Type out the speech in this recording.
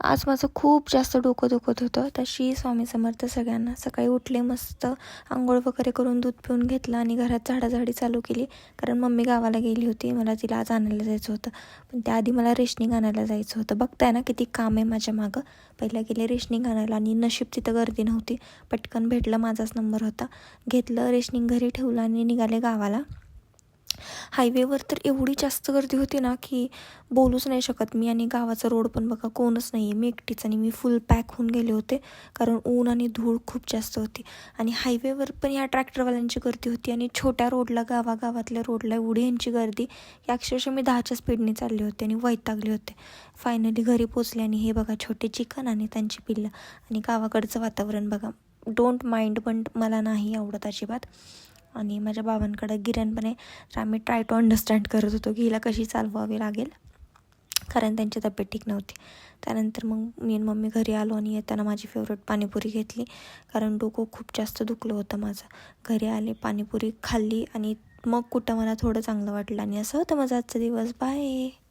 आज माझं खूप जास्त डोकं दुखत होतं. तशी स्वामी समर्थ सगळ्यांना. सकाळी उठले, मस्त अंघोळ वगैरे करून दूध पिऊन घेतलं आणि घरात झाडाझाडी चालू केली. कारण मम्मी गावाला गेली होती, मला तिला आज आणायला जायचं होतं. पण त्याआधी मला रेशनिंग आणायला जायचं होतं. बघताय ना किती काम आहे माझ्या मागं. पहिलं गेले रेशनिंग आणायला आणि नशीब तिथं गर्दी नव्हती. पटकन भेटलं, माझाच नंबर होता. घेतलं रेशनिंग, घरी ठेवलं आणि निघाले गावाला. हायवेवर तर एवढी जास्त गर्दी होती ना की बोलूच नाही शकत मी. आणि गावाचा रोड पण बघा, कोणच नाही आहे, मी एकटीच. आणि मी फुल पॅक होऊन गेले होते कारण ऊन आणि धूळ खूप जास्त होती. आणि हायवेवर पण या ट्रॅक्टरवाल्यांची गर्दी होती आणि छोट्या रोडला, गावागावातल्या रोडला एवढी यांची गर्दी की अक्षरशः मी 10च्या स्पीडने चालले होते आणि वैतागले होते. फायनली घरी पोचले आणि हे बघा छोटे चिकन आणि त्यांची पिल्लं. आणि गावाकडचं वातावरण बघा, डोंट माइंड, पण मला नाही आवडत अजिबात. आणि माझ्या बाबांकडं गिरण पण आहे, तर आम्ही ट्राय टू अंडरस्टँड करत होतो की हिला कशी चालवावी लागेल, कारण त्यांची तब्येत ठीक नव्हती. त्यानंतर मग मी आणि मम्मी घरी आलो आणि येताना माझी फेवरेट पाणीपुरी घेतली, कारण डोकं खूप जास्त दुखलं होतं माझं. घरी आले, पाणीपुरी खाल्ली आणि मग कुठं मला थोडं चांगलं वाटलं. आणि असं होतं माझा आजचा दिवस. बाय.